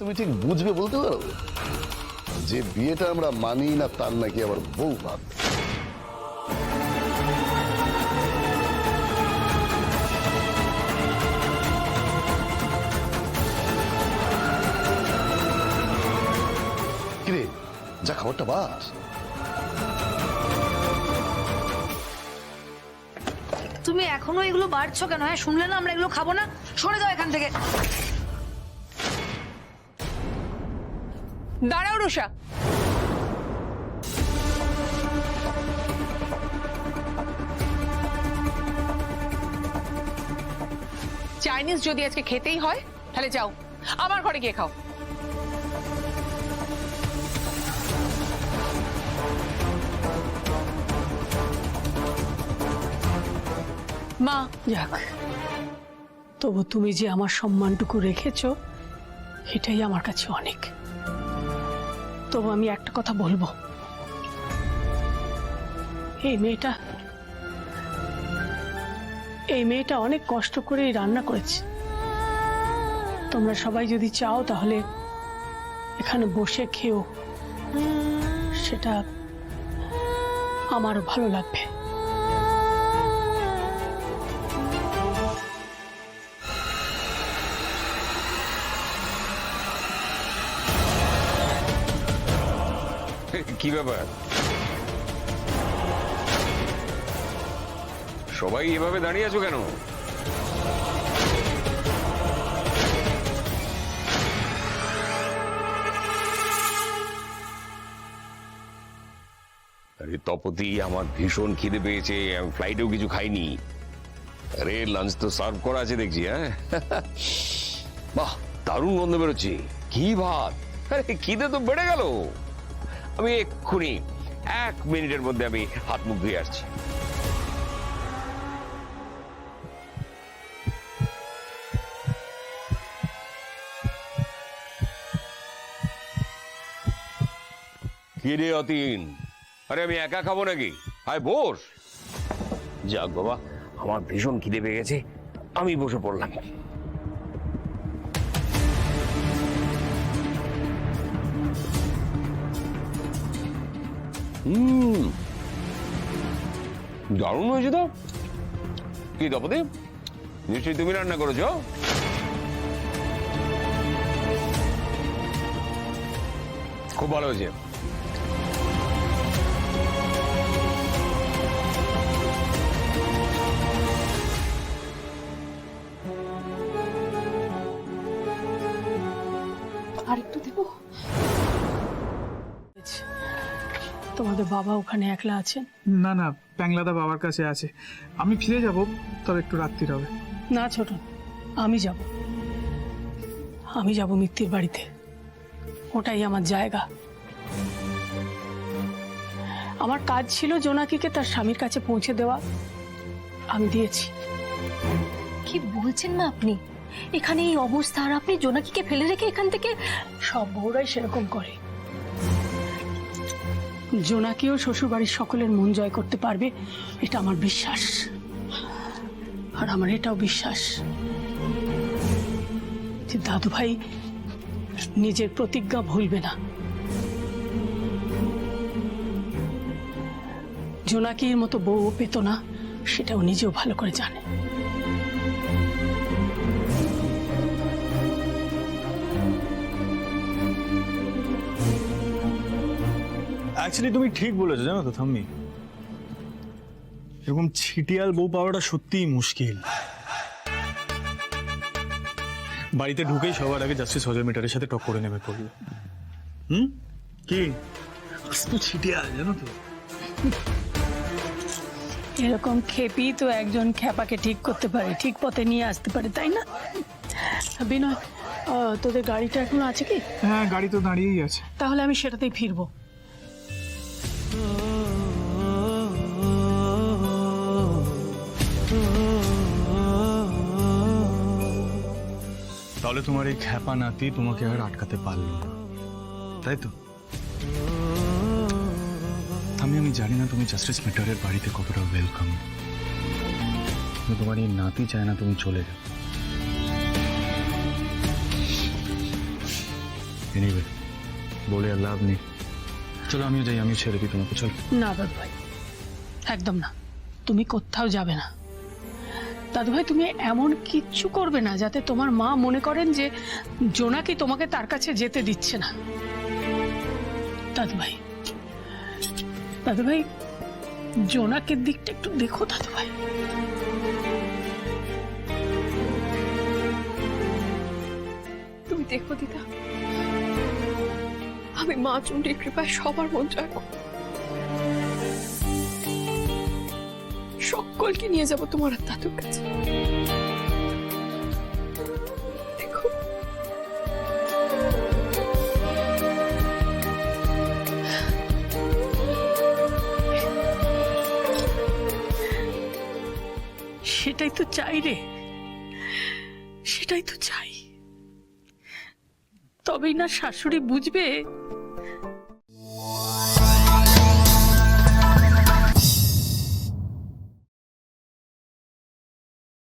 তুমি ঠিক বুঝবে বলতে পারো? যে বিয়েটা আমরা মানি না তার নাকি আবার বউ ভাত। কিরে যা খাবারটা বাস। তুমি এখনো এগুলো বাড়ছো কেন? হ্যাঁ, শুনলে না আমরা এগুলো খাবো না? সরে যাও এখান থেকে। দাঁড়াও রুষা, চাইনিজ যদি আজকে খেতেই হয় তাহলে যাও আমার ঘরে গিয়ে খাও। মা, যাক, তবু তুমি যে আমার সম্মানটুকু রেখেছো এটাই আমার কাছে অনেক। তবু আমি একটা কথা বলবো, এই মেয়েটা অনেক কষ্ট করে রান্না করেছে। তোমরা সবাই যদি চাও তাহলে এখানে বসে খেও, সেটা আমারও ভালো লাগবে। কি ব্যাপার, সবাই এভাবে দাঁড়িয়ে আছো কেন? আরে তপতি, আমার ভীষণ খিদে পেয়েছে, আমি ফ্লাইটেও কিছু খাইনি। আরে লাঞ্চ তো সার্ভ করা আছে দেখছি। হ্যাঁ বাহ, দারুণ গন্ধ বেরোচ্ছে। কি ভাত! আরে খিদে তো বেড়ে গেল। আমি এক্ষুনি 1 মিনিটের মধ্যে আমি হাত মুখ ধুয়ে আসছি। কি রে অতীন, আরে আমি একা খাবো নাকি? হায় বস। যাক বাবা, আমার ভীষণ খিদে পেয়ে গেছে, আমি বসে পড়লাম। দারুণ হয়েছে তো। কি তপতি, নিশ্চয়ই তুমি রান্না করেছো? খুব ভালো হয়েছে। আরেকটু দেব? তোমাদের বাবা ওখানে একলা আছেন? না না, প্যাংলাদা বাবার কাছে আছে। আমি ফিরে যাব, তবে একটু রাত্রির হবে। না ছোট, আমি যাব মিত্তির বাড়িতে। ওটাই আমার জায়গা। আমার কাজ ছিল জোনাকিকে তার স্বামীর কাছে পৌঁছে দেওয়া, আমি দিয়েছি। কি বলছেন না আপনি? এখানে এই অবস্থা আর আপনি জোনাকিকে ফেলে রেখে এখান থেকে? সব বউরাই সেরকম করে। জোনাকিও শ্বশুরবাড়ির সকলের মন জয় করতে পারবে, এটা আমার বিশ্বাস। আর আমার এটাও বিশ্বাস যে দাদু ভাই নিজের প্রতিজ্ঞা ভুলবে না। জোনাকির মতো বউ পেত না, সেটাও নিজেও ভালো করে জানে। অ্যাকচুয়ালি তুমি ঠিক বলেছো, জানো তো থাম্মি, এরকম ছিটিয়াল বউ পাওয়াটা সত্যিই মুশকিল। বাড়িতে ঢুকেই সবার আগে জাস্টিস অজয় মিটারের সাথে টক করে নেমে পড়লো। কি আস্ত ছিটিয়াল, জানো তো। এরকম খেপি তো একজন খ্যাপাকে ঠিক করতে পারে, ঠিক পথে নিয়ে আসতে পারে, তাই না? বিনয়, তোদের গাড়িটা এখনো আছে কি? হ্যাঁ, গাড়ি তো দাঁড়িয়েই আছে। তাহলে আমি সেটাতেই ফিরবো। তাহলে তোমার এই খ্যাপা নাতি তোমাকে আর আটকাতে পারলো না, তাই তো? আমি জানি না তুমি জাস্টিস মিটারের বাড়িতে কতটা ওয়েলকাম, কিন্তু তোমার এই নাতি চায় না তুমি চলে যাও। এনিওয়ে বলে আর লাভ নেই, চলো আমিও যাই, আমিও ছেড়ে দিই তোমাকে, চল। না দাদু ভাই, একদম না, তুমি কোথাও যাবে না। দাদু ভাই তুমি এমন কিচ্ছু করবে না যাতে তোমার মা মনে করেন যে জোনাকি তোমাকে তার কাছে যেতে দিচ্ছে না। দাদু ভাই, দাদু ভাই, জোনাকের দিকটা একটু দেখো দাদু ভাই। তুমি দেখো দিদা, আমি মা চণ্ডীর কৃপায় সবার মন জয় করব। সকলকে নিয়ে যাব তোমার আর দাদুর কাছে। দেখো সেটাই তো চাই রে, সেটাই তো চাই। তবেই না শাশুড়ি বুঝবে